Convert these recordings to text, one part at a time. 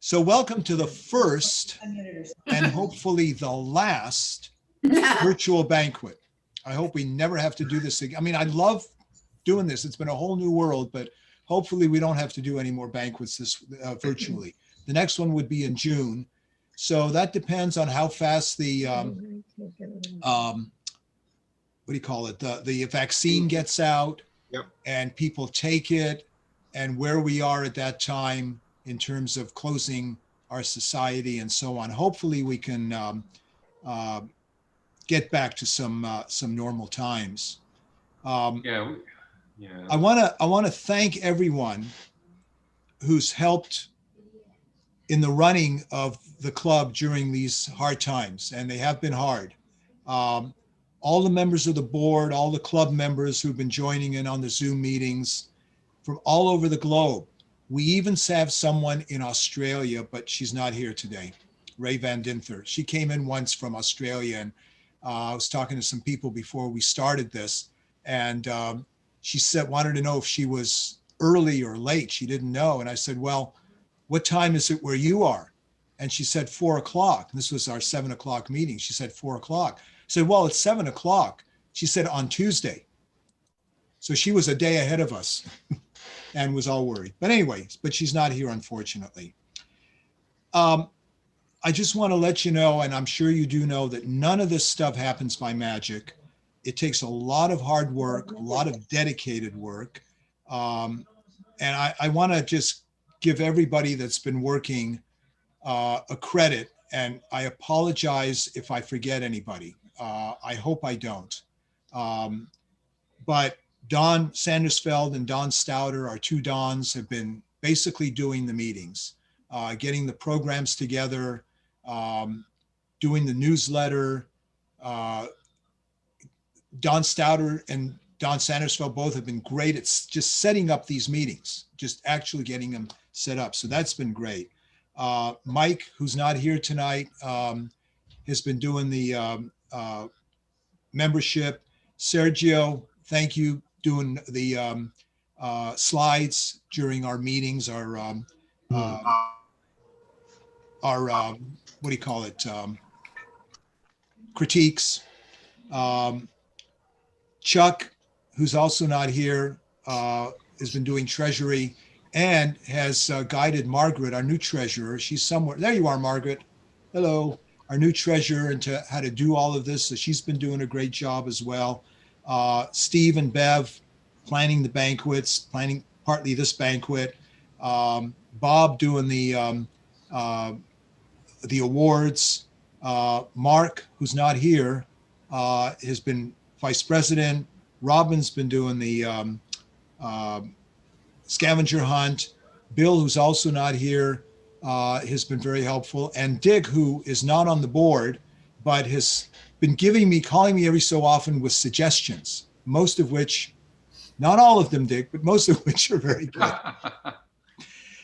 So welcome to the first and hopefully the last virtual banquet. I hope we never have to do this again. I mean, I love doing this. It's been a whole new world, but hopefully we don't have to do any more banquets this virtually. The next one would be in June. So that depends on how fast the, what do you call it? The vaccine gets out. Yep. And people take it, and where we are at that time in terms of closing our society and so on. Hopefully we can get back to some normal times. Yeah. I want to thank everyone who's helped in the running of the club during these hard times, and they have been hard. All the members of the board, all the club members who've been joining in on the Zoom meetings from all over the globe. We even have someone in Australia, but she's not here today, Ray Van Dinther. She came in once from Australia, and I was talking to some people before we started this, and she wanted to know if she was early or late. She didn't know. And I said, well, what time is it where you are? And she said 4 o'clock. This was our 7 o'clock meeting. She said 4 o'clock. I said, well, it's 7 o'clock. She said on Tuesday. So she was a day ahead of us and was all worried. But anyway, but she's not here, unfortunately. I just want to let you know, and I'm sure you do know, that none of this stuff happens by magic. It takes a lot of hard work, a lot of dedicated work. And I want to just give everybody that's been working a credit, and I apologize if I forget anybody. I hope I don't. But Don Sandersfeld and Don Stouter, our two Dons, have been basically doing the meetings, getting the programs together, doing the newsletter. Don Stouter and Don Sandersfeld both have been great at just setting up these meetings, just actually getting them set up. So that's been great. Mike, who's not here tonight, has been doing the membership. Sergio, thank you, doing the slides during our meetings, our what do you call it? Critiques. Chuck, who's also not here, has been doing treasury and has guided Margaret, our new treasurer. She's somewhere. There you are, Margaret. Hello. Our new treasurer, into how to do all of this. So she's been doing a great job as well. Steve and Bev planning the banquets, planning partly this banquet. Bob doing the awards. Mark, who's not here, has been vice president. Robin's been doing the scavenger hunt. Bill, who's also not here, has been very helpful. And Dick, who is not on the board, but has been calling me every so often with suggestions, most of which, not all of them, Dick, but most of which are very good.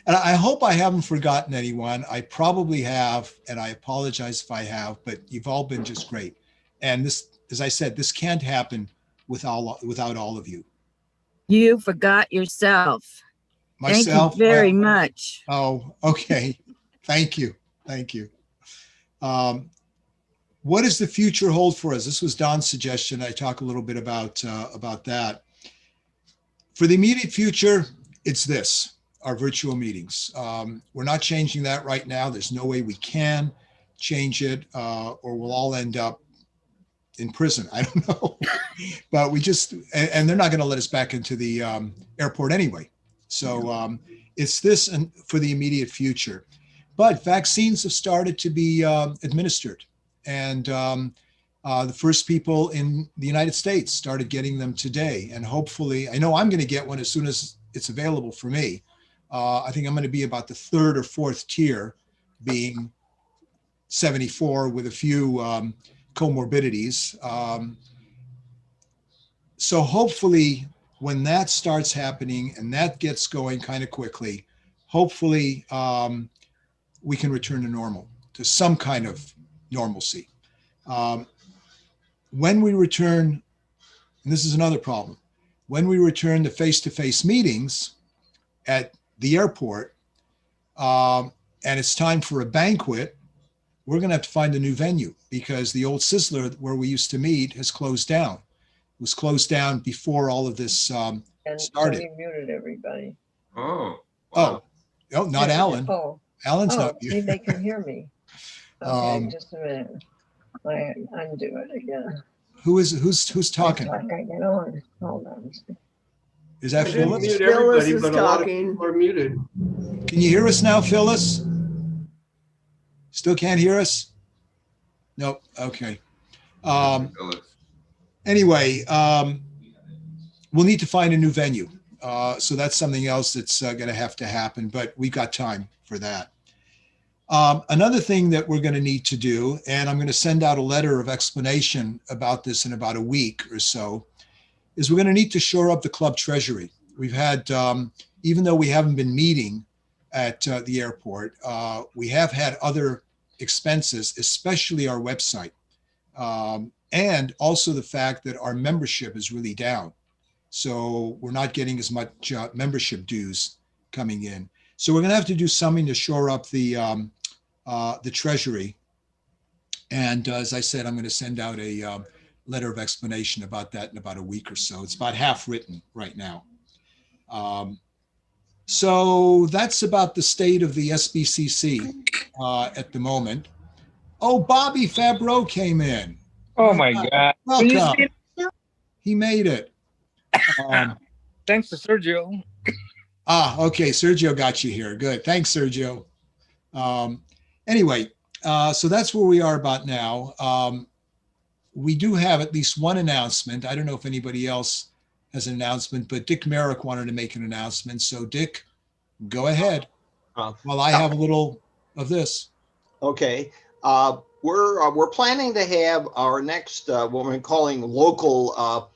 And I hope I haven't forgotten anyone. I probably have, and I apologize if I have, but you've all been just great. And this, as I said, this can't happen without all of you. You forgot yourself. Myself? Thank you very much. Oh, okay. Thank you. Thank you. What does the future hold for us? This was Don's suggestion. I talk a little bit about that. For the immediate future, it's this, our virtual meetings. We're not changing that right now. There's no way we can change it, or we'll all end up in prison. I don't know. But we just, and they're not going to let us back into the airport anyway. So it's this and for the immediate future. But vaccines have started to be administered. And the first people in the United States started getting them today. And hopefully, I know I'm going to get one as soon as it's available for me. I think I'm going to be about the third or fourth tier, being 74 with a few comorbidities. So hopefully when that starts happening and that gets going kind of quickly, hopefully we can return to normal, to some kind of normalcy. When we return, and this is another problem, when we return to face-to-face meetings at the airport, and it's time for a banquet, we're going to have to find a new venue because the old Sizzler where we used to meet has closed down. It was closed down before all of this And started. he muted everybody. Oh, Oh, oh, not Alan. Oh, Alan's not see, they can hear me. Okay, Um, just a minute. I undo it again. who's talking? I get on. Hold on. Is I that didn't Phyllis? mute Phyllis everybody, is but a lot of talking. people are muted. Can you hear us now, Phyllis? Still can't hear us? Nope. Okay. Anyway, we'll need to find a new venue. So that's something else that's going to have to happen, but we've got time for that. Another thing that we're going to need to do, and I'm going to send out a letter of explanation about this in about a week or so, is we're going to need to shore up the club treasury. We've had, even though we haven't been meeting at the airport, we have had other expenses, especially our website. And also the fact that our membership is really down. So we're not getting as much membership dues coming in. So we're going to have to do something to shore up the treasury. And as I said, I'm going to send out a letter of explanation about that in about a week or so. It's about half written right now. So that's about the state of the SBCC at the moment. Oh, Bobby Fabreau came in. Oh my God. Welcome. He made it. Thanks to Sergio. Okay. Sergio got you here. Good. Thanks, Sergio. Anyway, so that's where we are about now. We do have at least one announcement. I don't know if anybody else has an announcement, but Dick Merrick wanted to make an announcement. So Dick, go ahead while I have a little of this. Okay. We're planning to have our next what we're calling local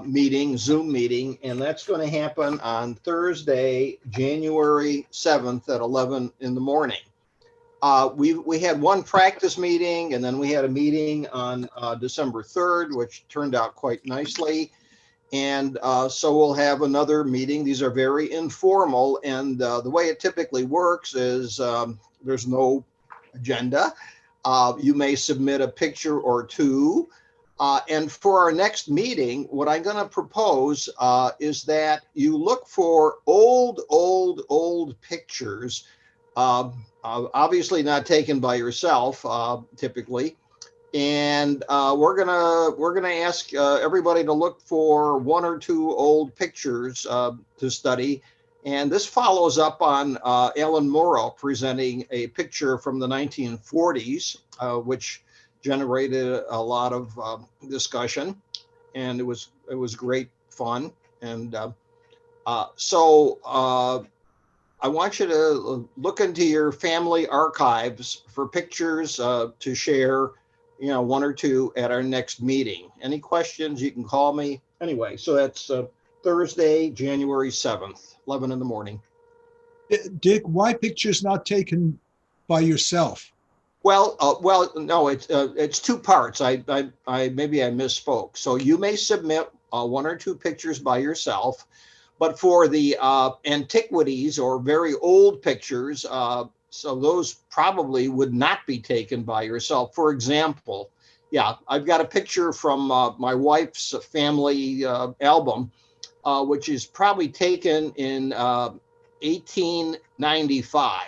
meeting, Zoom meeting, and that's going to happen on Thursday, January 7th at 11 in the morning. We had one practice meeting, and then we had a meeting on December 3rd, which turned out quite nicely. And so we'll have another meeting. These are very informal, and the way it typically works is there's no agenda. You may submit a picture or two. And for our next meeting, what I'm going to propose is that you look for old pictures, obviously not taken by yourself, typically. And we're gonna ask everybody to look for one or two old pictures to study. And this follows up on Alan Morrow presenting a picture from the 1940s, which generated a lot of discussion, and it was great fun. And so I want you to look into your family archives for pictures to share, one or two at our next meeting. Any questions, you can call me. Anyway, so that's Thursday, January 7th, 11 in the morning. Dick, why pictures not taken by yourself? Well, no, it's two parts. I maybe I misspoke. So you may submit one or two pictures by yourself, but for the antiquities or very old pictures, so those probably would not be taken by yourself. For example, yeah, I've got a picture from my wife's family album, which is probably taken in 1895.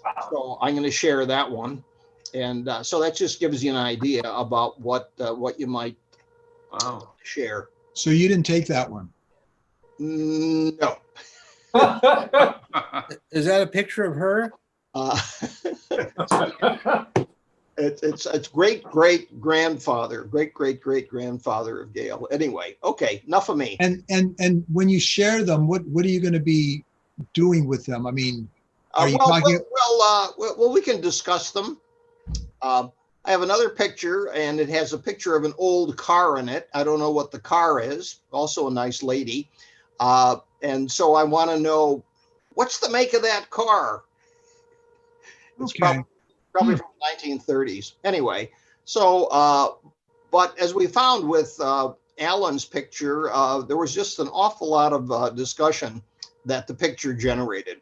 Wow. So I'm going to share that one. And so that just gives you an idea about what you might share. So you didn't take that one? No. Is that a picture of her? It's great grandfather of Gail. Anyway, okay, enough of me. And when you share them, what are you going to be doing with them? I mean, are you talking? Well, we can discuss them. I have another picture, and it has a picture of an old car in it. I don't know what the car is. Also a nice lady. And so I want to know, what's the make of that car? It's Okay. probably from the 1930s. Anyway, so, but as we found with Alan's picture, there was just an awful lot of discussion that the picture generated.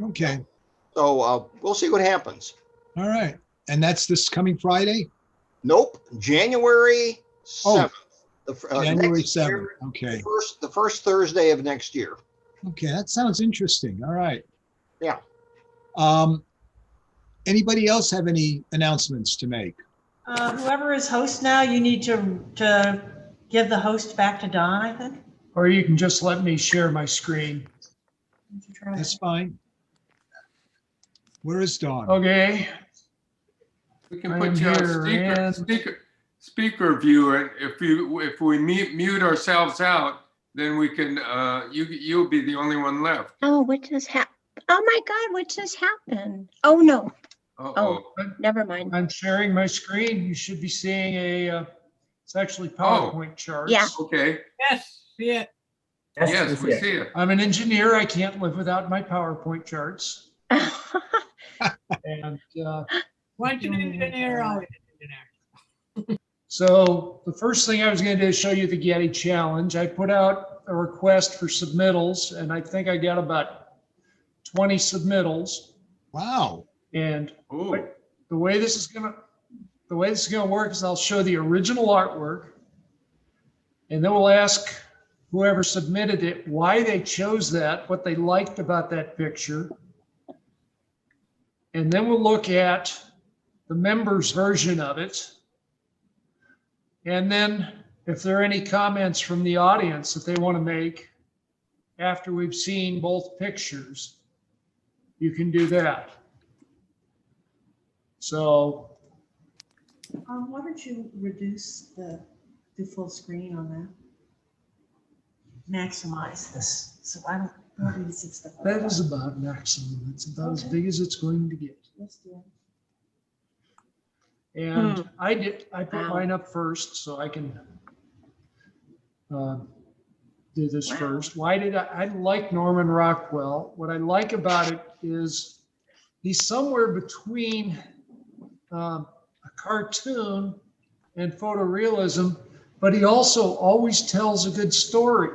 Okay. So we'll see what happens. All right. And that's this coming Friday? Nope, January 7th. January next 7th. year, Okay. the first Thursday of next year. Okay, that sounds interesting. All right. Yeah. Anybody else have any announcements to make? Whoever is host now, you need to give the host back to Don, I think. Or you can just let me share my screen. That's fine. Where is Dawn? Okay. We can I put am you on here, speaker view, and if we mute ourselves out, then we can you'll be the only one left. Oh, what just happened? Oh my God, what just happened? Oh no. Uh-oh. Never mind. I'm sharing my screen. You should be seeing it's actually PowerPoint charts. Yeah. Okay. Yes, see it. Yes, we see it. I'm an engineer. I can't live without my PowerPoint charts. And Once an engineer, always an engineer. so the first thing I was going to do is show you the Getty challenge. I put out a request for submittals, and I think I got about 20 submittals. Wow. And Oh, the way this is gonna work is I'll show the original artwork, and then we'll ask whoever submitted it why they chose that, what they liked about that picture. And then we'll look at the members' version of it. And then if there are any comments from the audience that they want to make after we've seen both pictures, you can do that. So Why don't you reduce the full screen on that? Maximize this, so I don't use it's the. that is about maximum. It's about as big as it's going to get. Yes, dear. And I put Wow. mine up first so I can do this first. Why did I like Norman Rockwell. What I like about it is he's somewhere between a cartoon and photorealism, but he also always tells a good story.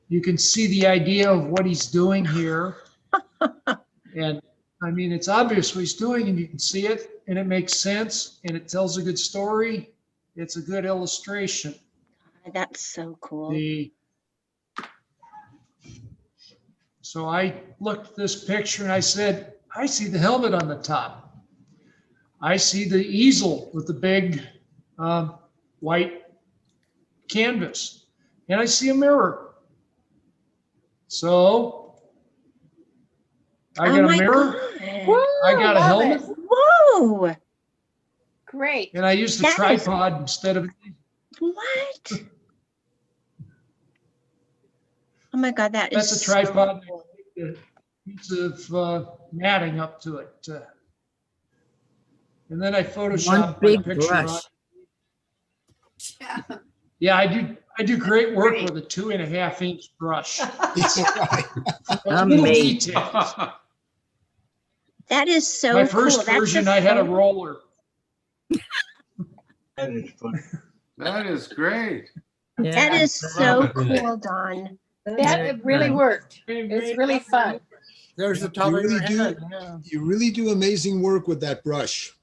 You can see the idea of what he's doing here. And I mean, it's obvious what he's doing, and you can see it, and it makes sense, and it tells a good story. It's a good illustration. That's so cool. So I looked at this picture and I said, I see the helmet on the top. I see the easel with the big white canvas, and I see a mirror. So I got a mirror, God. I got a love helmet, it. Whoa. Great. and I used the That is- tripod instead of. What? Oh my God, that is That's a so tripod. cool. A piece of matting up to it. And then I One photoshopped my big picture brush. on. Yeah, I do great work with a 2.5 inch brush. It's all right. Little Amazing. details. That is so My cool. first That's version, a I had a photo- roller. that is great. That Yeah. is so cool, Don. That really worked. It's really fun. There's the top of your head. You really do amazing work with that brush.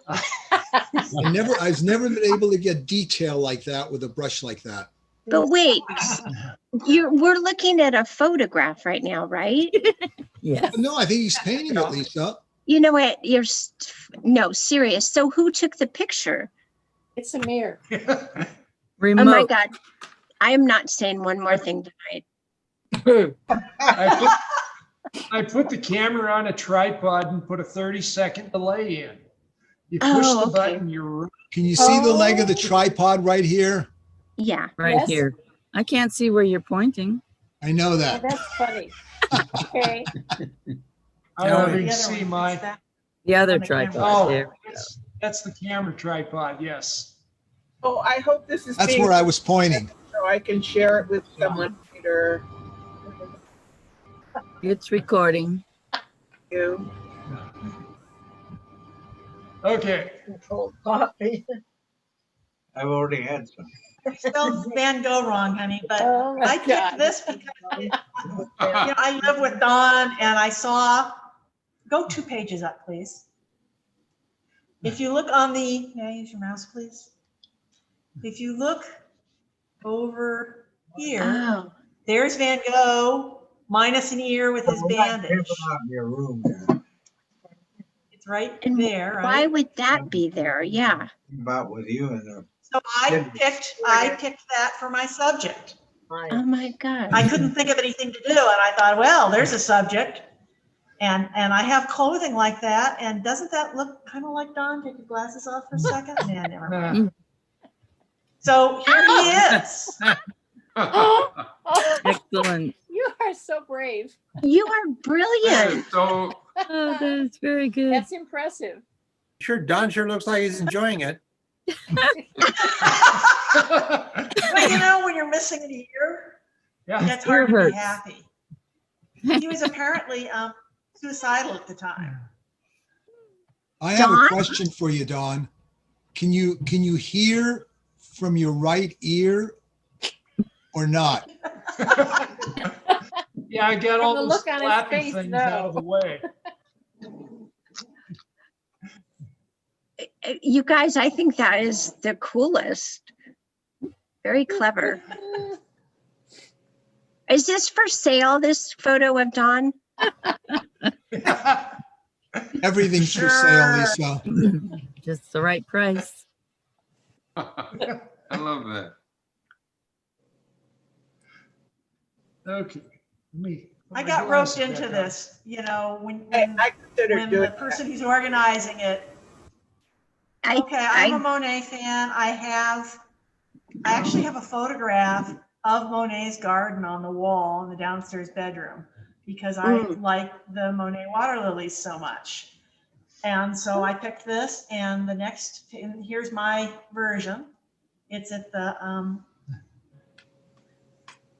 I was never been able to get detail like that with a brush like that. But wait, we're looking at a photograph right now, right? Yes. No, I think he's painting it, Lisa. You know what? No, serious. So who took the picture? It's a mirror. Remote. Oh my God. I am not saying one more thing tonight. I put the camera on a tripod and put a 30-second delay in. You push Oh, the okay. button, you're Can you see the leg of the tripod right here? Yeah. Right Yes. here. I can't see where you're pointing. I know Oh, that. that's funny. Okay. I don't even The other see one, my. is that- The other On the camera. tripod. Oh, There. that's the camera tripod, yes. Oh, I hope this is That's being where I was pointing. so I can share it with someone later. It's recording. I've already had some. Spelled Van Gogh wrong, honey, but Oh my I picked God. this because I live with Dawn and I saw, go 2 pages up, please. If you look on the, may I use your mouse, please? If you look over here, Oh, there's Van Gogh minus an ear with his bandage. In your room there. It's right and there, why right? would that be there? Yeah. About with you and the. So I picked that for my subject. Oh my God. I couldn't think of anything to do, and I thought, well, there's a subject. And I have clothing like that, and doesn't that look kind of like Don? Take your glasses off for a second. Nah, never mind. So here he is. Excellent. You are so brave. You are brilliant. So, Oh, that's very good. That's impressive. Sure, Don sure looks like he's enjoying it. But when you're missing an ear, Yeah. that's hard to Ear be hurts. happy. He was apparently suicidal at the time. I have a Dawn? question for you, Dawn. Can you hear from your right ear or not? Yeah, I got all From the those look on his flappy face, things no. out of the way. You guys, I think that is the coolest. Very clever. Is this for sale, this photo of Dawn? Everything's for sale, Lisa. Just the right price. I love that. Okay. I got roped into this, when I considered when doing the person who's organizing it. Okay, I'm a Monet fan. I actually have a photograph of Monet's garden on the wall in the downstairs bedroom because I like the Monet water lilies so much. And so I picked this, and and here's my version. It's at the,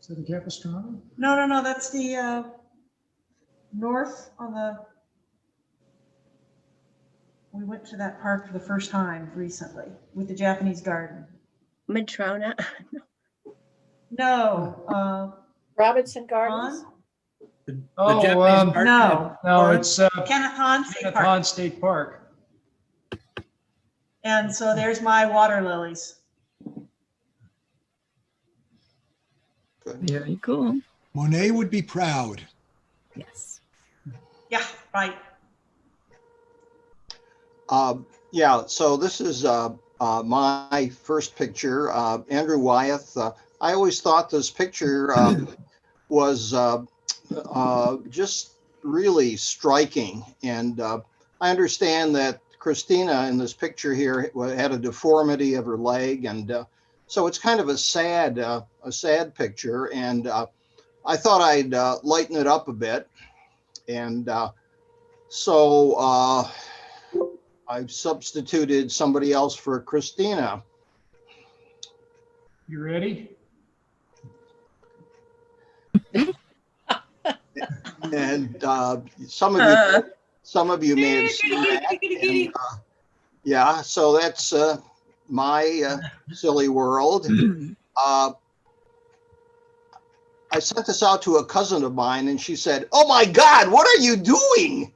Is that the Capistrano? no, that's the north on we went to that park for the first time recently with the Japanese garden. Madrona. No, Robinson Gardens. Oh, Japanese garden no. No, it's Kenneth Hahn State Kenneth Park. Hahn State Park. And so there's my water lilies. Very cool. Monet would be proud. Yes. Yeah, right. Yeah, so this is my first picture. Andrew Wyatt. I always thought this picture was just really striking. And I understand that Christina in this picture here had a deformity of her leg. And so it's kind of a sad picture. And I thought I'd lighten it up a bit. And so I've substituted somebody else for Christina. You ready? And some of you may have seen that. And, yeah, so that's my silly world. I sent this out to a cousin of mine, and she said, "Oh my God, what are you doing?"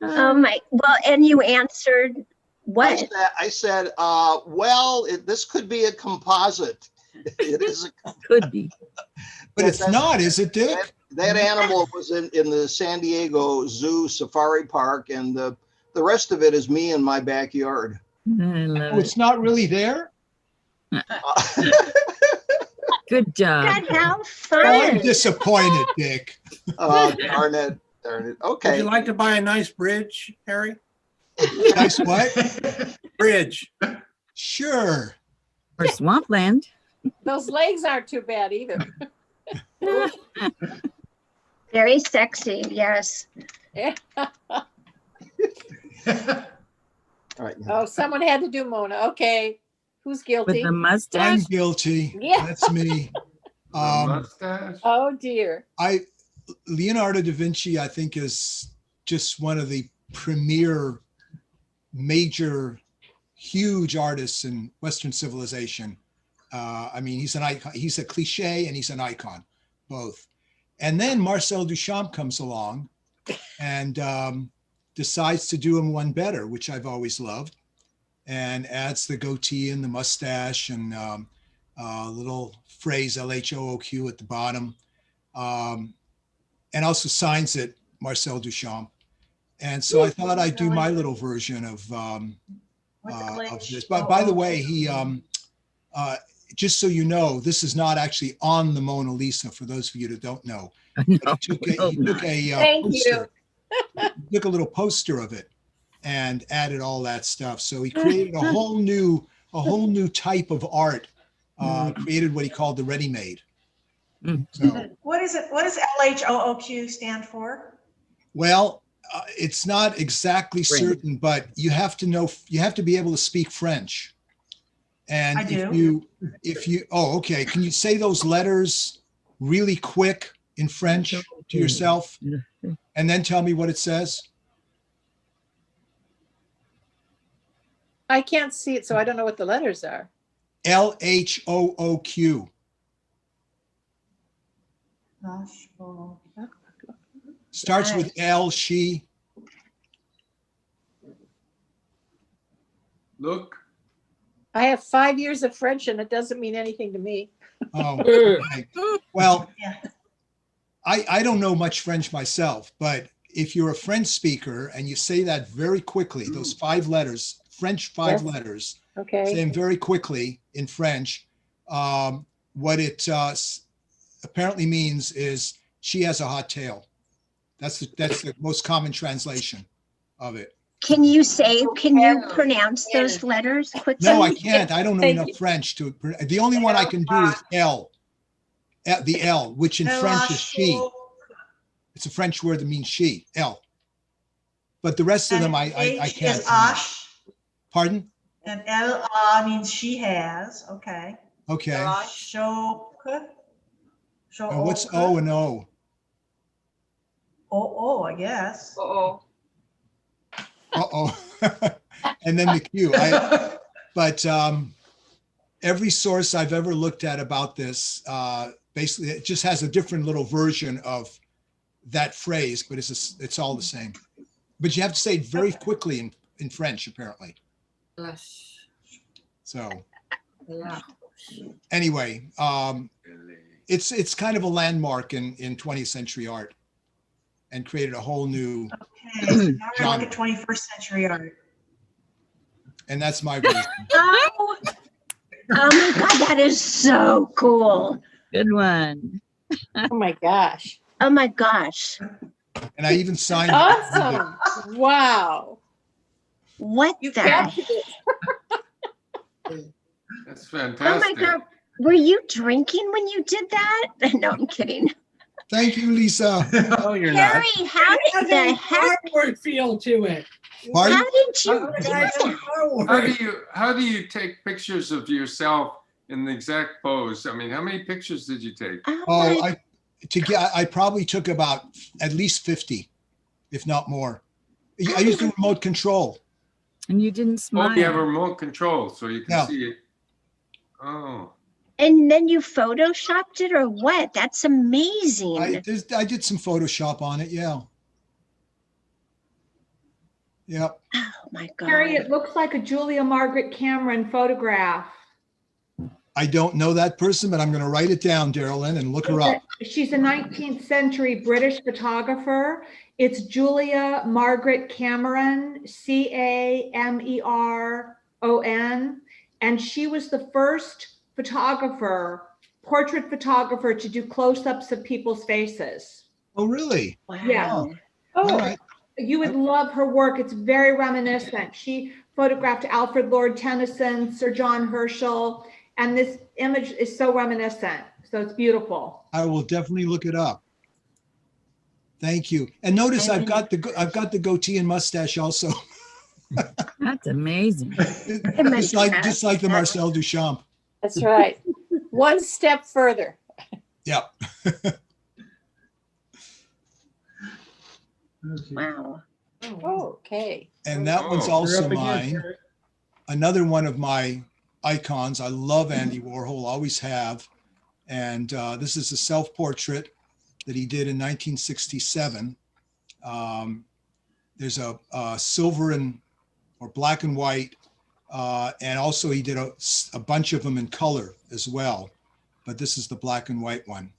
Oh my, well, and you answered what? I said, well, this could be a composite. It is Could be. But it's not, is it, Dick? That animal was in the San Diego Zoo Safari Park, and the rest of it is me in my backyard. I love Oh, it. it's not really there? Good job. God, how Oh, fun. I'm disappointed, Dick. Darn it. Would Okay. you like to buy a nice bridge, Harry? Nice what? Bridge. Sure. Or swampland. Those legs aren't too bad either. Very sexy, yes. All right. Oh, someone had to do Mona. Okay. Who's With guilty? the I'm mustache. guilty. Yeah. That's me. Mustache. Oh, dear. Leonardo Da Vinci, I think, is just one of the premier, major, huge artists in Western civilization. I mean, he's an icon. He's a cliche and he's an icon, both. And then Marcel Duchamp comes along and decides to do him one better, which I've always loved, and adds the goatee and the mustache and little phrase LHOOQ at the bottom, and also signs it Marcel Duchamp. And so I thought I'd do my little version of this. But by the way, he just so you know, this is not actually on the Mona Lisa, for those of you that don't know. He took a Thank poster. He took a little poster of it and added all that stuff. So he created a whole new type of art, created what he called the ready-made. So, What is it? What does LHOOQ stand for? well, it's not exactly certain, but you have to know, you have to be able to speak French. And I do. if you, oh, okay. Can you say those letters really quick in French to yourself and then tell me what it says? I can't see it, so I don't know what the letters are. LHOOQ. Starts with L, she. Look. I have 5 years of French and it doesn't mean anything to me. Oh, okay. Well, Yeah. I don't know much French myself, but if you're a French speaker and you say that very quickly, those 5 letters, French 5 letters, say Okay. them very quickly in French, what it apparently means is she has a hot tail. That's the most common translation of it. Can you pronounce those letters quickly? No, I can't. I don't know Thank enough you. French to. The only one I can do is L. The L, which in French is she. It's a French word that means she. L. But the rest of them, I H can't. is ash, Pardon? and L means she has. Okay. Okay. Shoke. And what's O and O? Oh, I guess. Uh-oh. And then the Q. But every source I've ever looked at about this, basically it just has a different little version of that phrase, but it's all the same. But you have to say it very quickly in French, apparently. So anyway, it's kind of a landmark in 20th century art and created a whole new Okay. So now we're gonna look at 21st century art. and that's my version. Oh my God, that is so cool. Good one. Oh my gosh. Oh my gosh. And I even signed it. Awesome. Wow. What You the? captured it. That's Oh my fantastic. God. Were you drinking when you did that? No, I'm kidding. Thank you, Lisa. Oh, you're not. Harry, how did the heck? Artwork feel to it. Pardon? How did you do Guys, that? How do you take pictures of yourself in the exact pose? I mean, how many pictures did you take? Oh, my- I probably took about at least 50, if not more. I used the remote control. And you didn't Oh, smile. you have a remote control, so you can Yeah. see it. Oh, And then you photoshopped it or what? That's amazing. I did some Photoshop on it. Yeah. Yep. Oh my God. Harry, it looks like a Julia Margaret Cameron photograph. I don't know that person, but I'm going to write it down, Darylyn, and look her up. She's a 19th century British photographer. It's Julia Margaret Cameron, Cameron. And she was the first portrait photographer to do close-ups of people's faces. Oh, really? Wow. Yeah. All Oh, right. you would love her work. It's very reminiscent. She photographed Alfred Lord Tennyson, Sir John Herschel, and this image is so reminiscent. So it's beautiful. I will definitely look it up. Thank you. And notice I've got the goatee and mustache also. That's amazing. just like the Marcel Duchamp. That's right. One step further. Yep. Okay. Wow. Oh, okay. And that one's Oh. also You're up again, mine. Terry. Another one of my icons. I love Andy Warhol, always have. And this is a self-portrait that he did in 1967. There's a silver and or black and white, and also he did a bunch of them in color as well. But this is the black and white one.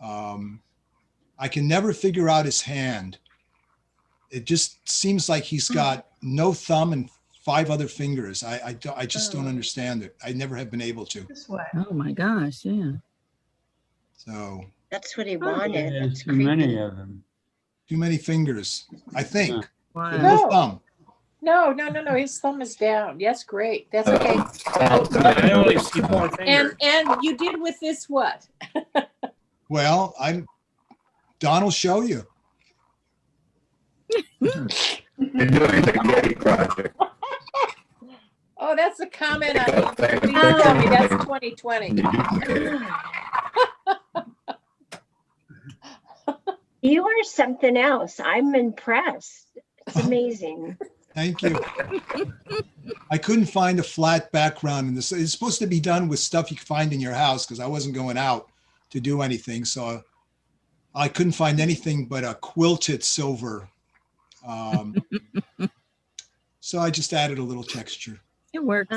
I can never figure out his hand. It just seems like he's got no thumb and 5 other fingers. I just don't understand it. I never have been able to. This way. Oh my gosh, yeah. So That's what he wanted. That's Too many creepy. of them. too many fingers, I think. Wow. But no No. thumb. No. His thumb is down. Yes, great. That's okay. I only see 4 fingers. And you did with this what? Well, Don will show you. You're doing the Getty project. Oh, that's a comment on. Please tell me that's 2020. You are something else. I'm impressed. It's amazing. Thank you. I couldn't find a flat background in this. It's supposed to be done with stuff you can find in your house because I wasn't going out to do anything. So I couldn't find anything but a quilted silver. So I just added a little texture. It works.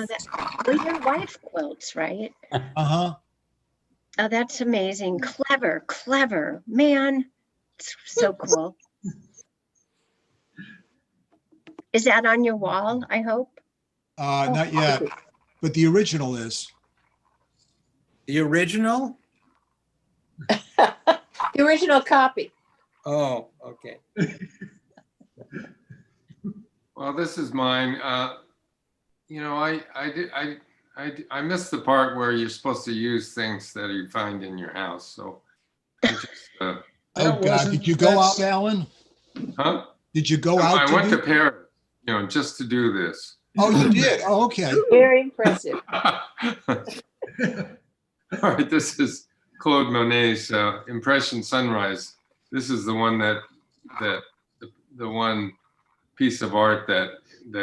Well, your wife quilts, right? Uh-huh. Oh, that's amazing. Clever. Man, it's so cool. Is that on your wall, I hope? Not yet, but the original is. The original? The original copy. Oh, okay. Well, this is mine. You know, I missed the part where you're supposed to use things that you find in your house. So, I just, Oh God, did you go out, Alan? huh? Did you go out? I went to Paris, you know, just to do this. Oh, you did? Oh, okay. Very impressive. All right, this is Claude Monet's Impression Sunrise. This is the one the one piece of art that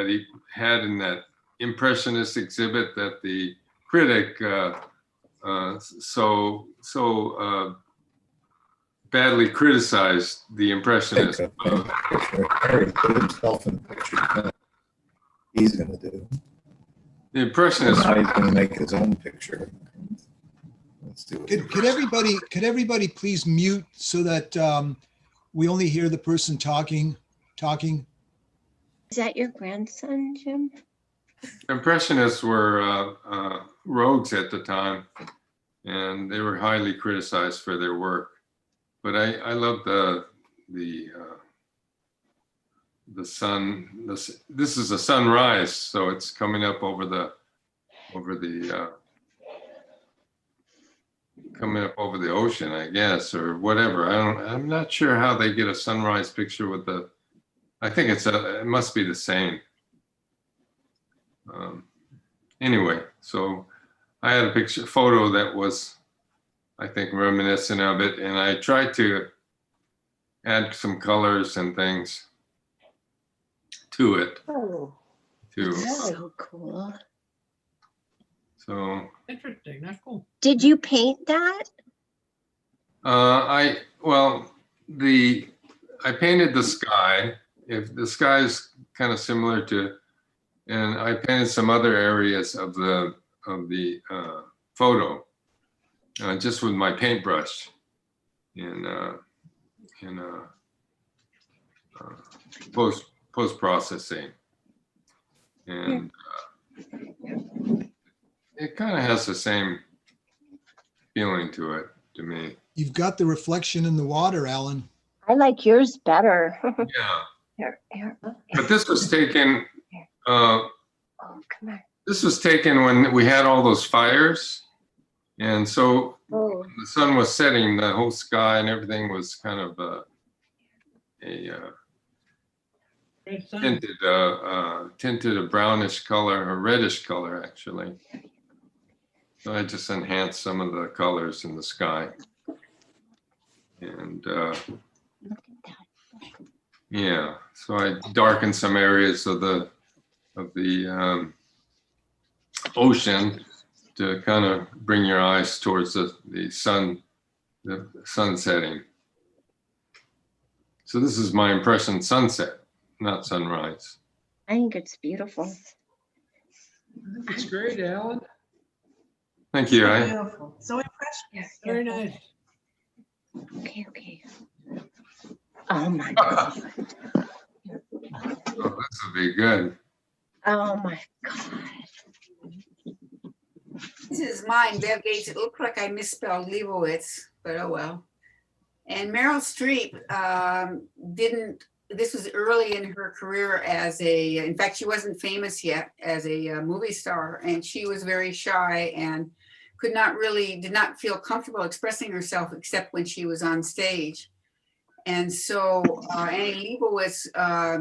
he had in that Impressionist exhibit that the critic so badly criticized the Impressionists. Harry put himself in the picture. He's going to do. The Impressionists. Now he's going to make his own picture. Let's do it. Could everybody please mute so that we only hear the person talking? Is that your grandson, Jim? Impressionists were rogues at the time, and they were highly criticized for their work. But I love the sun. This is a sunrise, so it's coming up over the ocean, I guess, or whatever. I'm not sure how they get a sunrise picture with the. I think it must be the same. Anyway, so I had a photo that was, I think, reminiscent of it, and I tried to add some colors and things to it. Oh, too. So cool. So Interesting. That's cool. Did you paint that? I painted the sky. If the sky is kind of similar to, and I painted some other areas of the photo just with my paintbrush in post processing, and it kind of has the same feeling to it to me. You've got the reflection in the water, Alan. I like yours better. Yeah. Here. But this was taken. Oh, come on. This was taken when we had all those fires, and so Oh. the sun was setting. The whole sky and everything was kind of tinted a brownish color, a reddish color actually. So I just enhanced some of the colors in the sky, and Yeah, so I darkened some areas of the ocean to kind of bring your eyes towards the sun setting. So this is my impression sunset, not sunrise. I think it's beautiful. I think it's great, Alan. Thank you. Beautiful. So impressive. Very nice. Okay. Oh my God. Oh, this will be good. Oh my God. This is mine, Bev Gates. It looked like I misspelled Leibowitz, but oh well. And Meryl Streep this was early in her career in fact, she wasn't famous yet as a movie star, and she was very shy and did not feel comfortable expressing herself except when she was on stage. And so Annie Leibovitz, I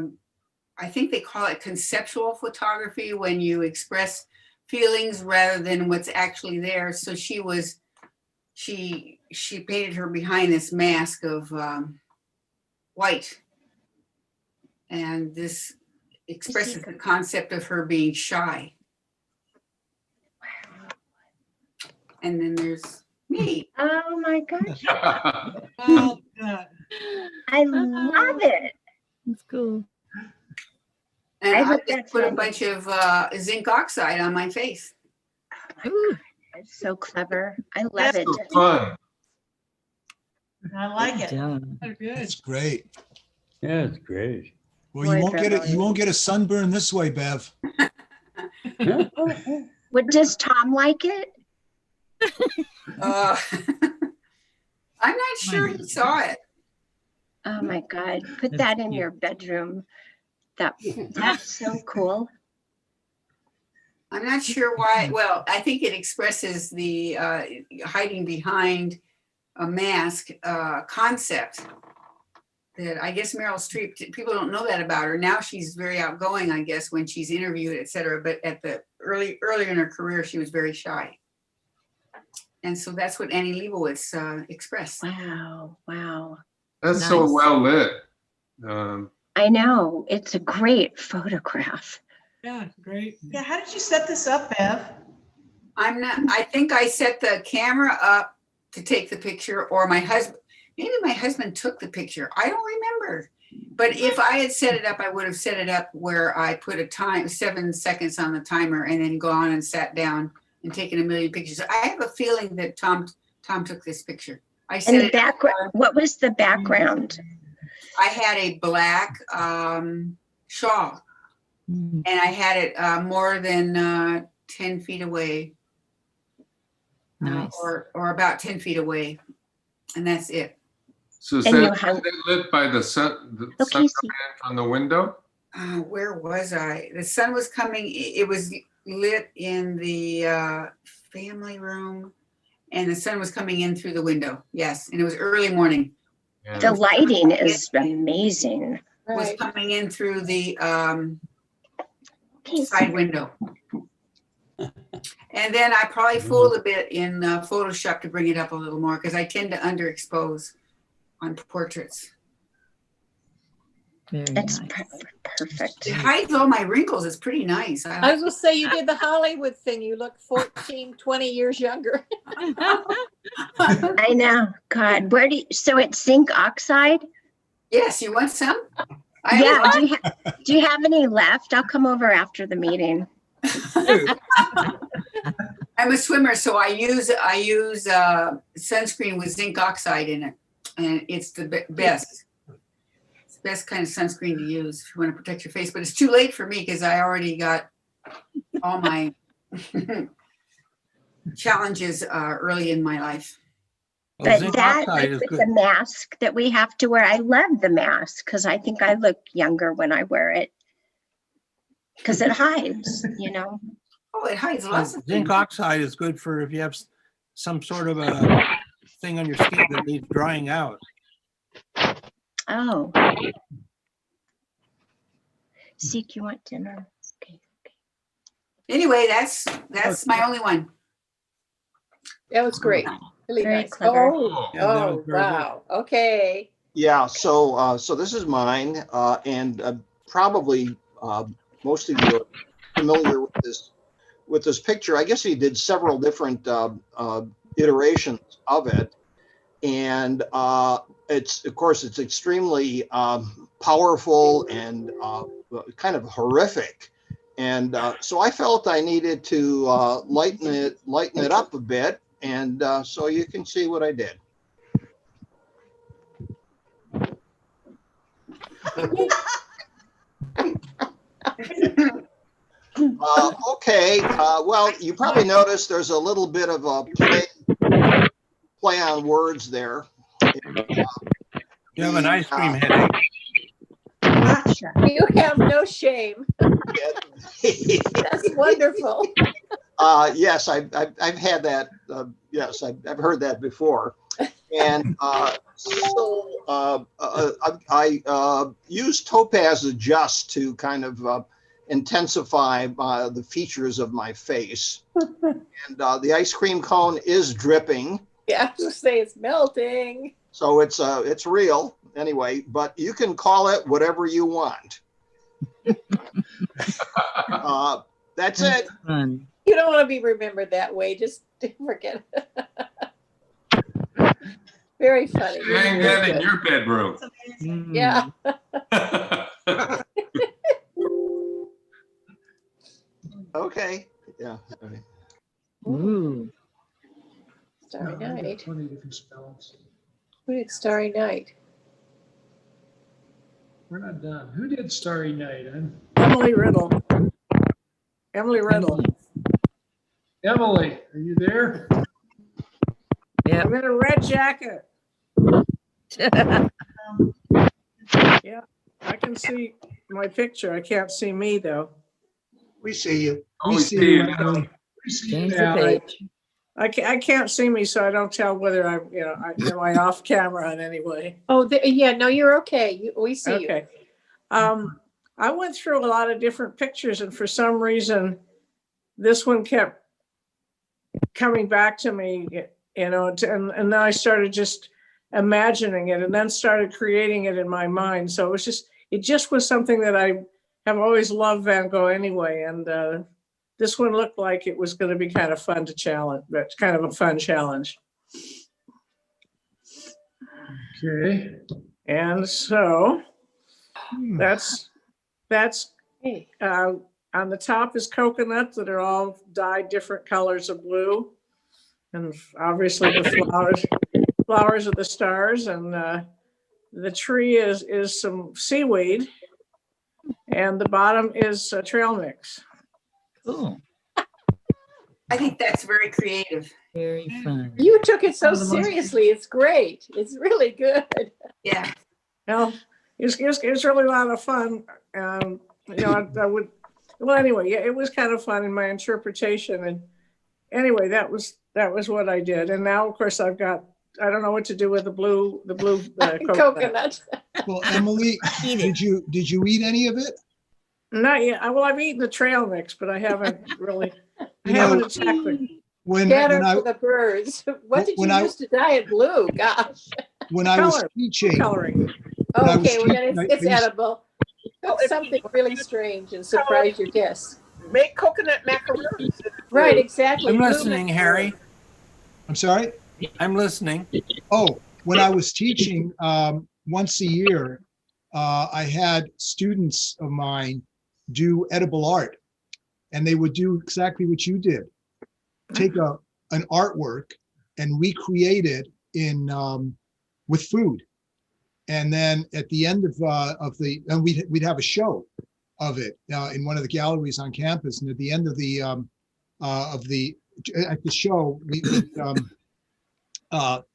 think they call it conceptual photography, when you express feelings rather than what's actually there. So she painted her behind this mask of white. And this expresses the concept of her being shy. And then there's me. Oh my gosh. Well done. I love it. That's cool. And I I hope just that's put a right. bunch of zinc oxide on my face. Ooh, it's so clever. I love it. So fun. I like it. Oh, good. That's great. Yeah, it's great. Well, you won't get a sunburn this way, Bev. What, does Tom like it? I'm not sure he saw it. Oh my God, put that in your bedroom. That's so cool. I'm not sure why. Well, I think it expresses the hiding behind a mask concept that I guess Meryl Streep, people don't know that about her. Now she's very outgoing, I guess, when she's interviewed, et cetera. But at the earlier in her career, she was very shy. And so that's what Annie Leibovitz expressed. Wow. That's Nice. so well lit. I know, it's a great photograph. Yeah, great. Yeah, how did you set this up, Bev? I think I set the camera up to take the picture, or maybe my husband took the picture. I don't remember. But if I had set it up, I would have set it up where I put 7 seconds on the timer and then gone and sat down and taken a million pictures. I have a feeling that Tom took this picture. And the background, what was the background? I had a black shawl, and I had it more than 10 feet away. Nice. Or about 10 feet away. And that's it. So is that lit by the sun, sun coming in from the window? Where was I? The sun was coming. It was lit in the family room, and the sun was coming in through the window. Yes, and it was early morning. Yeah. The lighting is amazing. It was coming in through the side window. And then I probably fooled a bit in Photoshop to bring it up a little more, because I tend to underexpose on portraits. It's perfect. It hides all my wrinkles. It's pretty nice. I was gonna say, you did the Hollywood thing. You look 14, 20 years younger. I know. God, so it's zinc oxide? Yes, you want some? Yeah. Do you have any left? I'll come over after the meeting. I'm a swimmer, so I use sunscreen with zinc oxide in it, and it's the best. It's the best kind of sunscreen to use if you want to protect your face. But it's too late for me, because I already got all my challenges early in my life. But that, like with the mask that we have to wear, I love the mask because I think I look younger when I wear it. Because it hides, Oh, it hides lots of Zinc things. oxide is good for if you have some sort of a thing on your skin that needs drying out. Oh. Zeke, you want dinner? Okay. Anyway, that's my only one. That was great. Really Very nice. clever. Oh, Yeah, that was very wow. Okay. Yeah, so this is mine, and probably most of you are familiar with this picture. I guess he did several different iterations of it, and it's of course it's extremely powerful and kind of horrific. And so I felt I needed to lighten it up a bit, and so you can see what I did. Okay, well, you probably noticed there's a little bit of a play on words there. You have an ice cream headache. Gotcha. You have no shame. That's wonderful. Yes, I've had that. Yes, I've heard that before. And so I use Topaz Adjust to kind of intensify the features of my face. And the ice cream cone is dripping. Yeah, I have to say it's melting. So it's real anyway, but you can call it whatever you want. That's it. Fun. You don't want to be remembered that way. Just forget it. Very funny. Hang that in your bedroom. Yeah. Okay. Yeah. Ooh. Starry Night. 20 different spells. Who did Starry Night? We're not done. Who did Starry Night? Emily Riddle. Emily Riddle. Emily, are you there? Yeah. I'm in a red jacket. Yeah, I can see my picture. I can't see me though. We see you. Oh, We we see see you. you. Emily. Change the Yeah, page. I can't see me, so I don't tell whether I'm, am I off camera in any way. Oh, yeah. No, you're okay. We see you. Okay. I went through a lot of different pictures, and for some reason, this one kept coming back to me, and then I started just imagining it, and then started creating it in my mind. So it just was something that I have always loved Van Gogh anyway, and this one looked like it was going to be kind of fun to challenge, but kind of a fun challenge. Okay. And so that's on the top is coconuts that are all dyed different colors of blue, and obviously the flowers are the stars, and the tree is some seaweed, and the bottom is a trail mix. Cool. I think that's very creative. Very fun. You took it so seriously. It's great. It's really good. Yeah. Well, it's really a lot of fun. I would. Well, anyway, yeah, it was kind of fun in my interpretation, and anyway, that was what I did. And now, of course, I don't know what to do with the blue coconut. Well, Emily, did you eat any of it? Not yet. Well, I've eaten the trail mix, but I haven't really. I You know, haven't attacked it. Better for the birds. What did you when I- use to dye it blue? Gosh. When I was Color. teaching, Coloring. when I was Okay, well, teaching, then I it's used- edible. Put something really strange and surprise your guests. Make coconut macaroons. Right, exactly. I'm Blue listening, macaroon. Harry. I'm sorry? I'm listening. Oh, when I was teaching, once a year, I had students of mine do edible art, and they would do exactly what you did. Take an artwork and recreate it with food. And then at the end and we'd have a show of it in one of the galleries on campus. And at the end of the show, we'd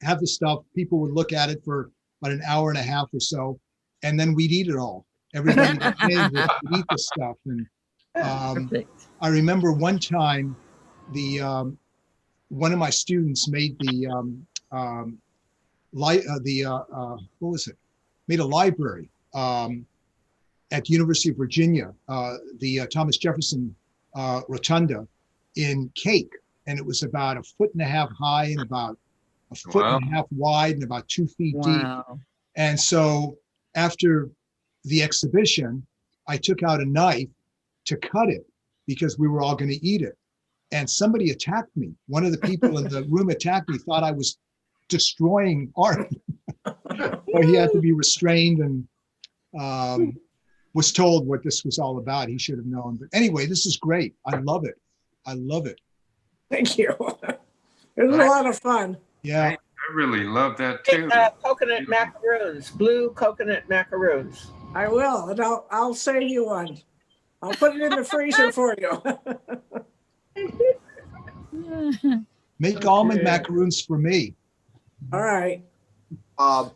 have the stuff. People would look at it for about an hour and a half or so, and then we'd eat it all. Everybody would eat the stuff. And I remember one time, one of my students made what was it? Made a library at the University of Virginia, the Thomas Jefferson Rotunda, in cake, and it was about 1.5 feet high and about a foot and a half wide and about 2 feet deep. Wow. And so after the exhibition, I took out a knife to cut it because we were all going to eat it. And somebody attacked me. One of the people in the room attacked me, thought I was destroying art. So he had to be restrained and was told what this was all about. He should have known. But anyway, this is great. I love it. I love it. Thank you. It was a lot of fun. Yeah. I really love that too. Coconut macaroons, blue coconut macaroons. I will, and I'll save you one. I'll put it in the freezer for you. Make almond macaroons for me. All right. Well,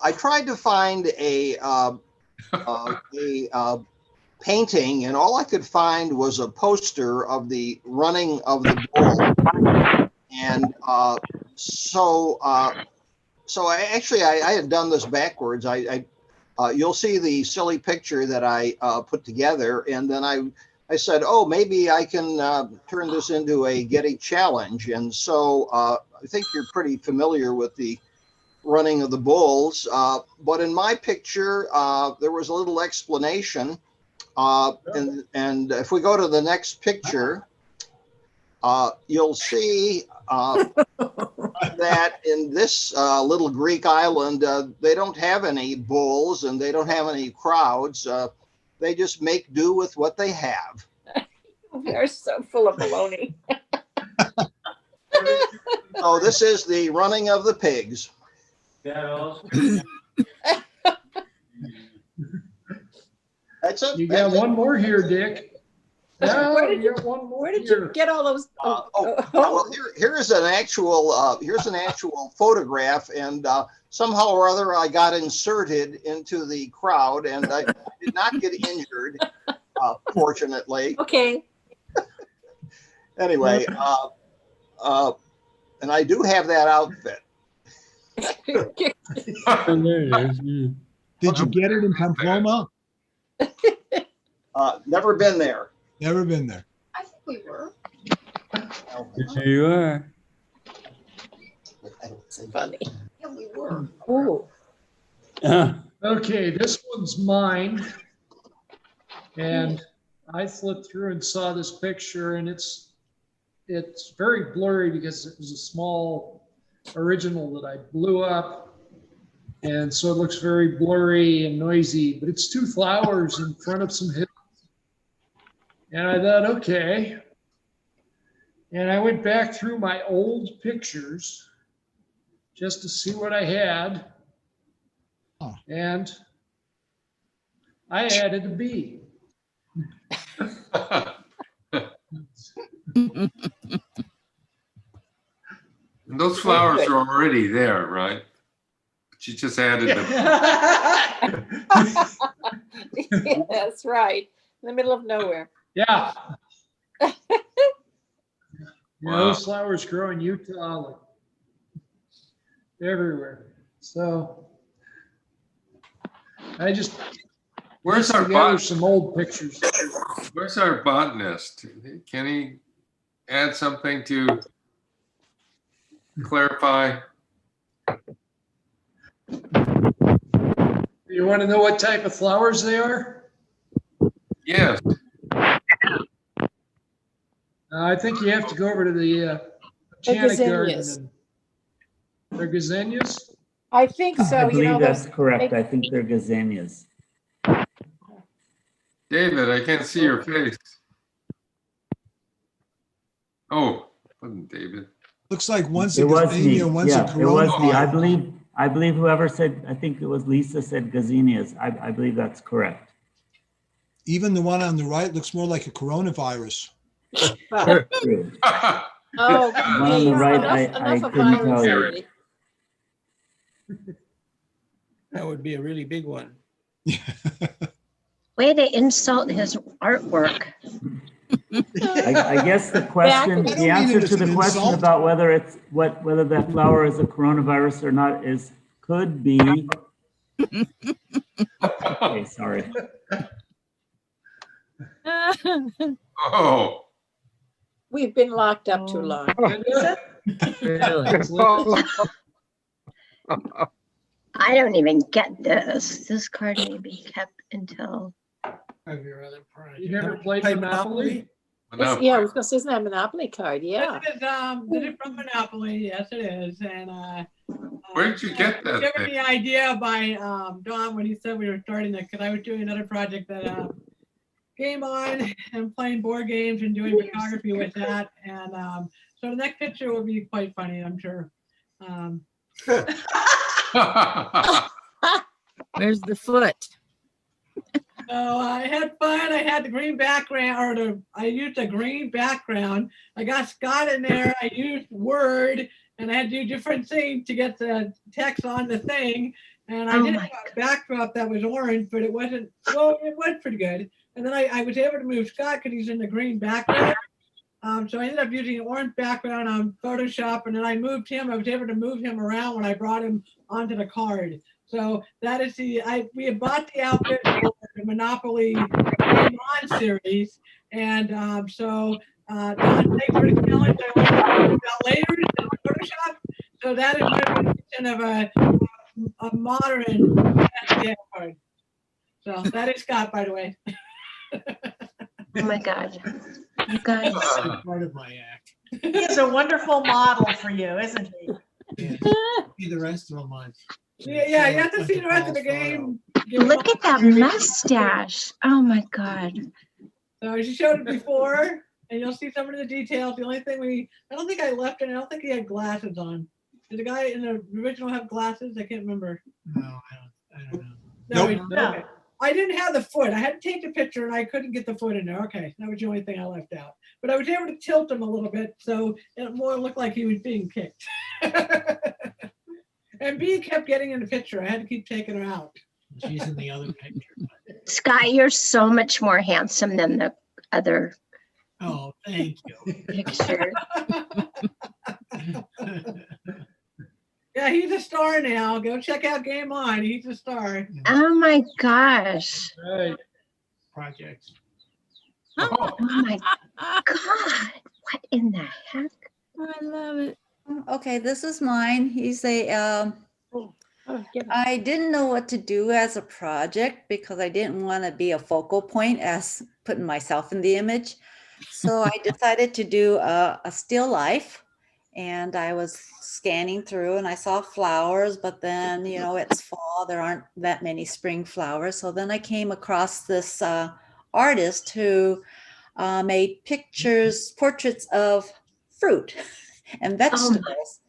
I tried to find a painting, and all I could find was a poster of the running of the bull. And so I had done this backwards. You'll see the silly picture that I put together, and then I said, oh, maybe I can turn this into a Getty challenge. And so I think you're pretty familiar with the running of the bulls, but in my picture, there was a little explanation. And if we go to the next picture, you'll see that in this little Greek island, they don't have any bulls and they don't have any crowds. They just make do with what they have. We are so full of baloney. So this is the running of the pigs. That's it. You got one more here, Dick. No, Where did you got one more Where did you here. get all those? Well, here's an actual photograph, and somehow or other I got inserted into the crowd, and I did not get injured, fortunately. Okay. Anyway, and I do have that outfit. There it is. Did you get it in Pamplona? Never been there. Never been there. I think we were. There you are. Funny. Yeah, we were. Ooh. Okay, this one's mine. And I flipped through and saw this picture, and it's very blurry because it was a small original that I blew up. And so it looks very blurry and noisy, but it's two flowers in front of some hills. And I thought, okay. And I went back through my old pictures just to see what I had. Oh. And I added a bee. And those flowers are already there, right? She just added them. Yeah, that's right. In the middle of nowhere. Yeah. Yeah, Wow. those flowers grow in Utah, like everywhere. So I just Where's pieced our together some old pictures. Where's our botanist? Can he add something to clarify? You want to know what type of flowers they are? Yes. I think you have to go over to the Botanic Garden. gazanias. And they're gazanias? I think so. I You believe know, that's those correct. big- I think they're gazanias. David, I can't see your face. Oh, wasn't David. Looks like one's a It was me. gazania, one's a Yeah, it was me. coronavirus. I believe whoever said, I think it was Lisa said gazanias. I believe that's correct. Even the one on the right looks more like a coronavirus. True. Oh, One on the geez, right, enough I of couldn't virus tell you. already. That would be a really big one. Way to insult his artwork. I guess the question, Back- the answer to the an question insult. about whether whether that flower is a coronavirus or not is could be. Okay, sorry. Oh, We've been locked up too long. Really? I don't even get this. This card may be kept until. Of your other project. You never played Play Monopoly? Yeah, I was gonna say, isn't that a Monopoly card? Yeah. It is, did it from Monopoly, yes it is, and Where did you get that given thing? the idea by Don when he said we were starting it, because I was doing another project that game on and playing board games and doing photography with that, and so the next picture will be quite funny, I'm sure. Where's the foot? So I had fun. I had the green background, or I used a green background. I got Scott in there. I used Word, and I had to do different things to get the text on the thing. And I did have a backdrop that was orange, but it wasn't, well, it was pretty good. And then I was able to move Scott because he's in the green background. So I ended up using an orange background on Photoshop, and then I moved him. I was able to move him around when I brought him onto the card. So that is we had bought the outfit for the Monopoly Game On series. And so Don, thanks for the challenge. I want to talk about later in Photoshop. So that is my rendition of a modern card. So that is Scott, by the way. Oh my God. You guys. Part of my act. He is a wonderful model for you, isn't he? Yeah. See the rest of them on. Yeah, you have to see the rest of the game. Look at that mustache. Oh my God. So she showed it before, and you'll see some of the details. The only thing I don't think I left it. I don't think he had glasses on. Did the guy in the original have glasses? I can't remember. No, I don't know. No, Nope. okay. I didn't have the foot. I had to take the picture, and I couldn't get the foot in there. Okay, that was the only thing I left out. But I was able to tilt him a little bit, so it more looked like he was being kicked. And B kept getting in the picture. I had to keep taking her out. She's in the other picture. Scott, you're so much more handsome than the other Oh, thank you. picture. Yeah, he's a star now. Go check out Game On. He's a star. Oh my gosh. Right. Projects. Oh my God. What in the heck? I love it. Okay, this is mine. He's a, I didn't know what to do as a project because I didn't want to be a focal point as putting myself in the image. So I decided to do a still life, and I was scanning through and I saw flowers, but then, you know, it's fall, there aren't that many spring flowers. So then I came across this artist who made portraits of fruit and vegetables.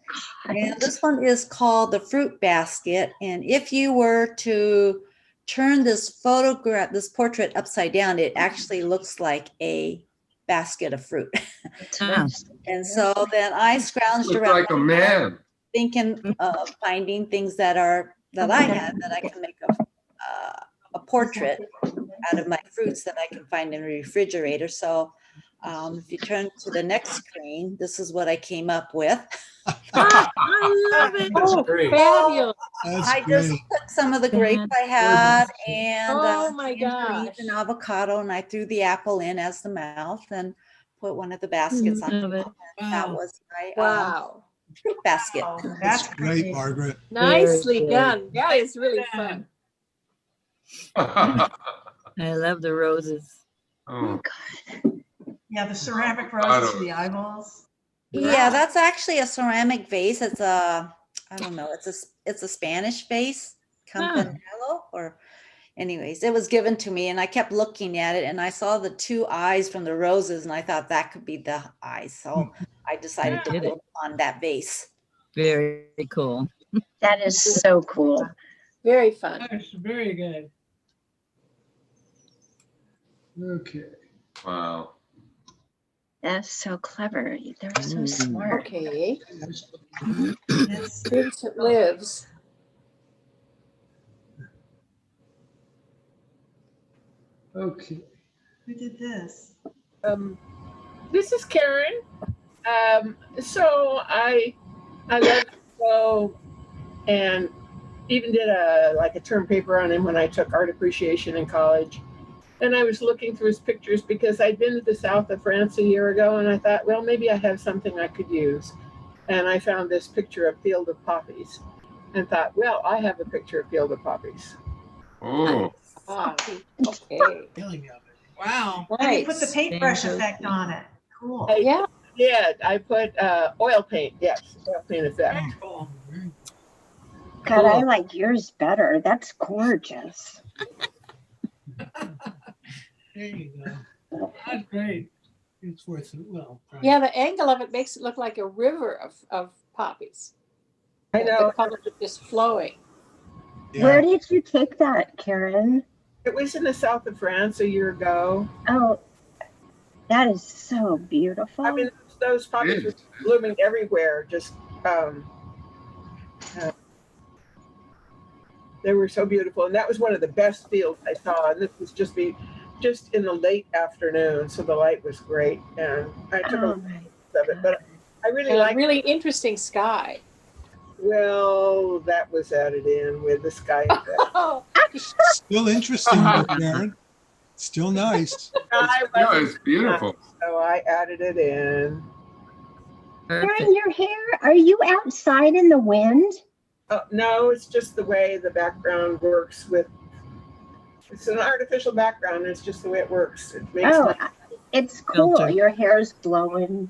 And this one is called the Fruit Basket. And if you were to turn this portrait upside down, it actually looks like a basket of fruit. And so then I scrounged Looks around like a man. thinking of finding things that I had that I can make a portrait out of my fruits that I can find in the refrigerator. So if you turn to the next screen, this is what I came up with. I love it. That's great. Fabulous. I just took some of the grapes I had and Oh my tangerines gosh. and avocado, and I threw the apple in as the mouth and put one of the baskets on Love it. top. And that was my Wow. fruit basket. That's Great, Margaret. Nicely Very done. That is really fun. Oh. I love the roses. Yeah, the ceramic roses for the eyeballs. Yeah, that's actually a ceramic vase. It's I don't know, it's a Spanish vase, Campanello, or anyways, it was given to me and I kept looking at it and I saw the two eyes from the roses and I thought that could be the eyes. So I decided to put it on that vase. Very cool. That is so cool. Very fun. That's very good. Okay. Wow. That's so clever. They're so smart. Okay. Vincent lives. Okay. Who did this? This is Karen. So I love the show and even did a term paper on him when I took art appreciation in college. And I was looking through his pictures because I'd been to the south of France a year ago and I thought, well, maybe I have something I could use. And I found this picture of Field of Poppies. and thought, well, I have a picture of Field of Poppies. Oh, Ah, okay. Wow. And you put the Nice. paintbrush effect on it. Cool. Yeah. Yeah, I put oil paint. Yes, oil paint effect. Very cool. God, I like yours better. That's gorgeous. There you go. That's great. It's worth it. Well, Yeah, the angle of it makes it look like a river of poppies. I know. The colors are just flowing. Where did you take that, Karen? It was in the south of France a year ago. Oh, that is so beautiful. I mean, those poppies were blooming everywhere. Just they were so beautiful, and that was one of the best fields I saw. And this was just in the late afternoon, so the light was great, and I took a lot of it. But I really And like a really interesting sky. Well, that was added in with the sky. Still interesting, though, Karen. Still nice. no, it's beautiful. So I added it in. Karen, your hair, are you outside in the wind? No, it's just the way the background works with. It's an artificial background. It's just the way it works. It makes it's cool. filter. Your hair's blowing.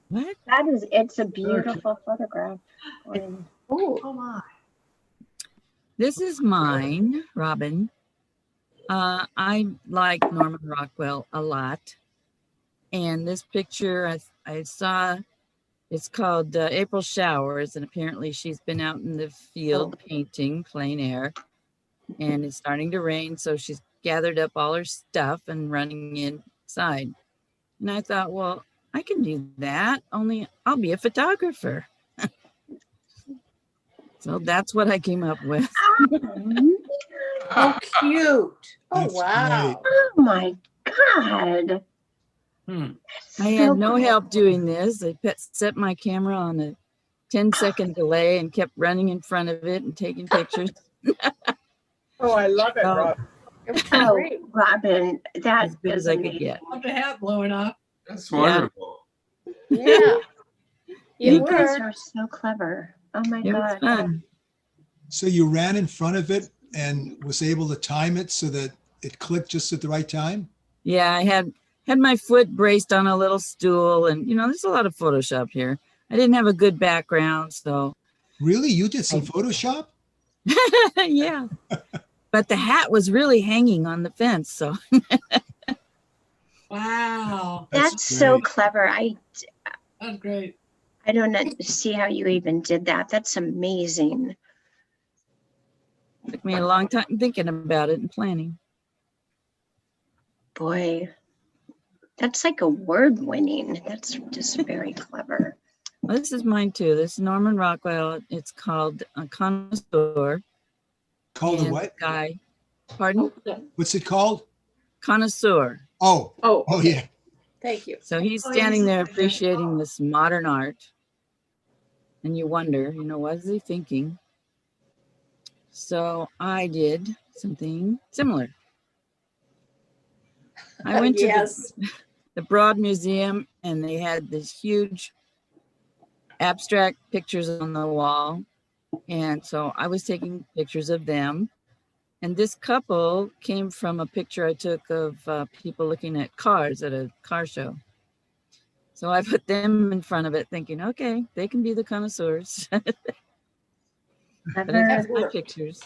What? It's a beautiful photograph. Oh my. This is mine, Robin. I like Norman Rockwell a lot. And this picture I saw, it's called April Showers. And apparently she's been out in the field painting plein air. And it's starting to rain. So she's gathered up all her stuff and running inside. And I thought, well, I can do that, only I'll be a photographer. So that's what I came up with. Oh, cute. Oh, That's wow. great. Oh my God. I had no help doing this. I set my camera on a 10-second delay and kept running in front of it and taking pictures. Oh, I love it, Rob. Oh, Robin, that As good is as I could amazing. get. Love the hat blowing up. That's wonderful. Yeah. You guys are so clever. Oh my It was God. fun. So you ran in front of it and was able to time it so that it clicked just at the right time? Yeah, I had my foot braced on a little stool, and there's a lot of Photoshop here. I didn't have a good background, so. Really? You did some Photoshop? Yeah. But the hat was really hanging on the fence, so. Wow. That's so clever. That's great. I don't see how you even did that. That's amazing. Took me a long time thinking about it and planning. Boy, that's like award winning. That's just very clever. Well, this is mine too. This is Norman Rockwell. It's called a Connoisseur. Called a And what? Guy. Pardon? What's it called? Connoisseur. Oh. Oh, Oh, yeah. Thank you. So he's standing there appreciating this modern art. And you wonder, what is he thinking? So I did something similar. I went to the Broad Museum, and they had this huge abstract pictures on the wall. And so I was taking pictures of them. And this couple came from a picture I took of people looking at cars at a car show. So I put them in front of it thinking, okay, they can be the connoisseurs. But I have my pictures.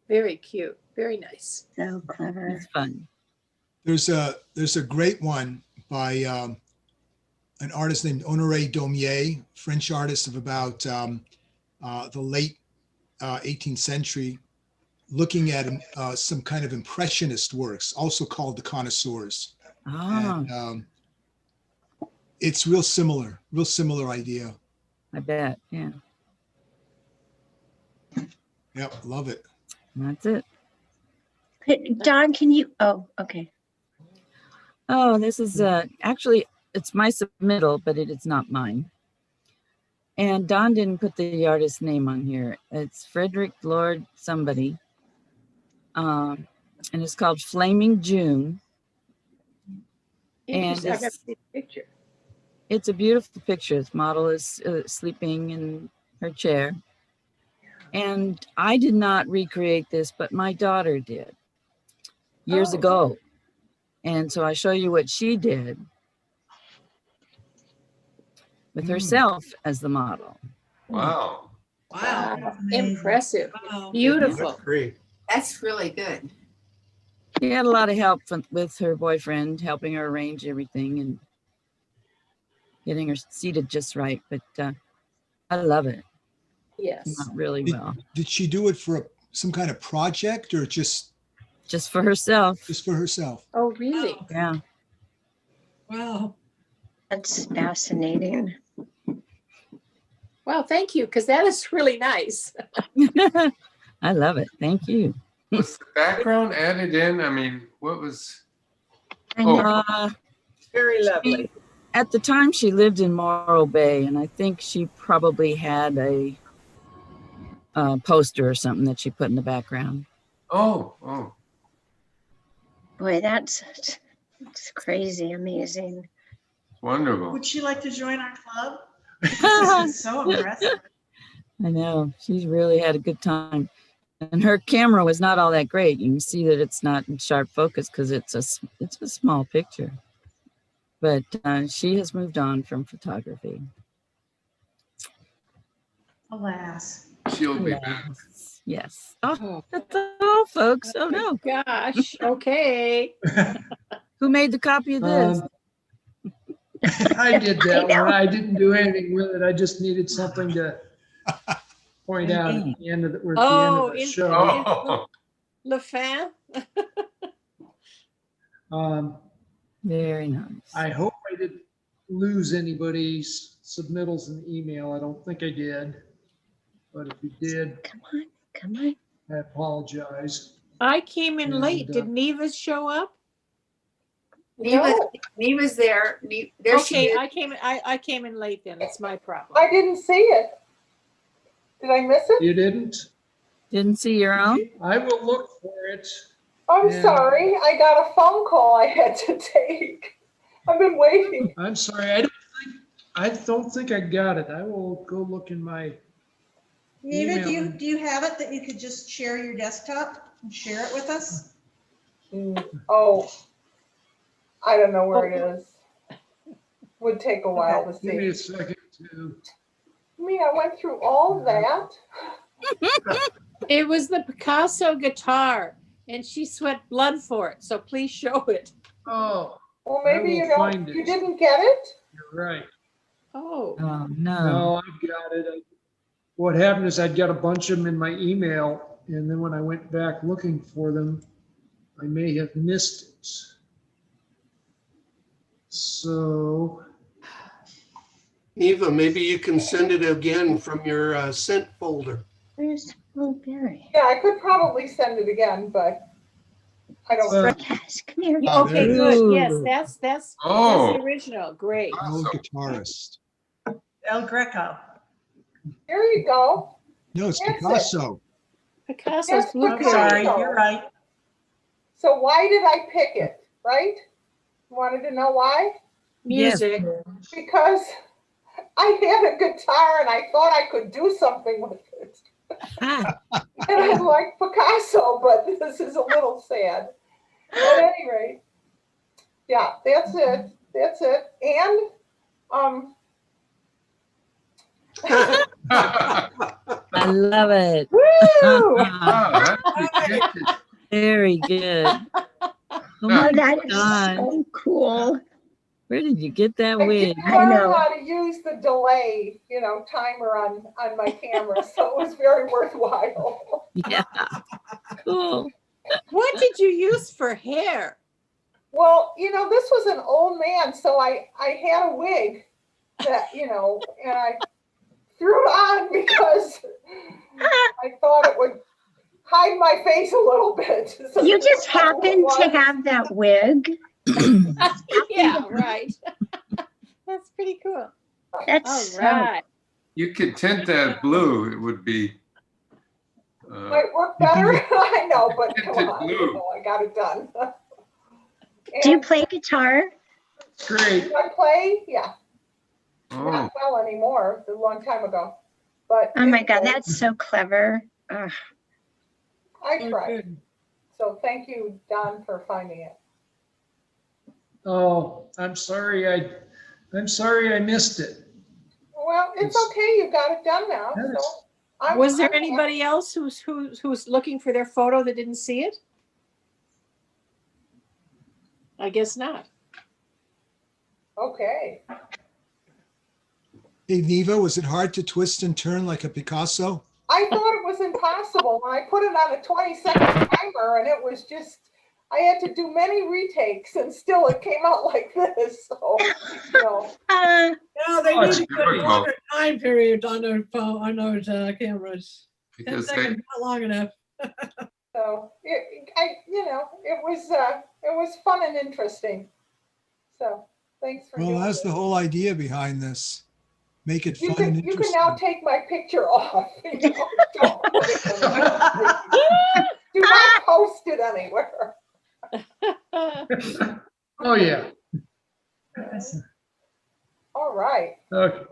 Very cute. Very nice. So clever. It's fun. There's a great one by an artist named Honoré Daumier, French artist of about the late 18th century, looking at some kind of impressionist works, also called the Connoisseurs. Oh. And, it's real similar idea. I bet, yeah. Yep, love it. That's it. Don, can you? Oh, okay. Oh, this is actually, it's my submittal, but it is not mine. And Don didn't put the artist's name on here. It's Frederick Lord somebody. And it's called Flaming June. And Interesting. I've never seen the picture. It's a beautiful picture. This model is sleeping in her chair. And I did not recreate this, but my daughter did years ago. And so I show you what she did with herself as the model. Wow. Wow, impressive. Beautiful. That's great. That's really good. She had a lot of help with her boyfriend, helping her arrange everything and getting her seated just right. But I love it. Yes. Not really well. Did she do it for some kind of project or just for herself? Just for herself. Oh, really? Yeah. Wow. That's fascinating. Well, thank you, because that is really nice. I love it. Thank you. Was the background added in? I mean, what was? Very lovely. At the time, she lived in Morro Bay, and I think she probably had a poster or something that she put in the background. Oh. Boy, that's crazy, amazing. Wonderful. Would she like to join our club? This is so impressive. I know. She's really had a good time. And her camera was not all that great. You can see that it's not in sharp focus because it's a small picture. But she has moved on from photography. Alas. She'll be back. Yes. Oh, that's all, folks. Oh, no. Gosh. Okay. Who made the copy of this? I did that one. I didn't do anything with it. I just needed something to point out at the end of the show. Le Fan. Very nice. I hope I didn't lose anybody's submittals in email. I don't think I did. But if you did, come on. I apologize. I came in And, late. Did Neva's show up? Neva's there. There she Okay, is. I came in late then. It's my problem. I didn't see it. Did I miss it? You didn't? Didn't see your own? I will look for it. I'm Yeah. sorry. I got a phone call I had to take. I've been waiting. I'm sorry. I don't think I got it. I will go look in my Neva, email. do you have it that you could just share your desktop and share it with us? Oh, I don't know where it is. Would take a while to see. Give me a second to. I went through all of that. It was the Picasso guitar, and she sweat blood for it. So please show it. Oh. Well, I maybe will you find don't. You it. didn't get it. You're right. Oh. No. No, I've got it. What happened is I'd got a bunch of them in my email, and then when I went back looking for them, I may have missed it. So. Eva, maybe you can send it again from your sent folder. Where's Barry? Yeah, I could probably send it again, but I don't. Yes, come here. Okay, good. Yes, that's Oh. the original. Great. Old guitarist. El Greco. Here you go. No, it's That's Picasso. Picasso's Yes, blue. I'm sorry, you're right. So why did I pick it? Right? You wanted to know why? Music. Because I had a guitar and I thought I could do something with it. And I like Picasso, but this is a little sad. At any rate, yeah, that's it. That's it. And I love it. Woo! Wow, that's ridiculous. Very good. Oh my that is God. so cool. Where did you get that I wig? didn't learn how to use the delay, timer on my camera, so it was very worthwhile. Yeah. Cool. What did you use for hair? Well, this was an old man, so I had a wig that, and I threw it on because I thought it would hide my face a little bit. So You just happened to have that wig. Yeah, right. That's pretty cool. That's All right. You could tint that blue. It would be. Might work better. I know, but come Tinted on, blue. I got it done. Do you play guitar? Great. Do I play? Yeah. not well anymore, a long time ago. But Oh my God, anyway, that's so clever. Ugh. I tried. So thank you, Don, for finding it. Oh, I'm sorry I missed it. Well, it's okay. You got it done now. So Was there I'm anybody else who's looking for their photo that didn't see it? I guess not. okay. Hey, Neva, was it hard to twist and turn like a Picasso? I thought it was impossible. When I put it on a 20-second timer, and it was just, I had to do many retakes, and still it came out like this. So, you know. No, they Oh, need it's to put difficult. longer time periods on their phone, on those cameras. 10 Because seconds, not long enough. So it was fun and interesting. So thanks for Well, doing that's this. the whole idea behind this. Make it You fun and can interesting. now take my picture off. You know, don't put it anywhere. Do not post it anywhere. Oh, yeah. All right. Okay.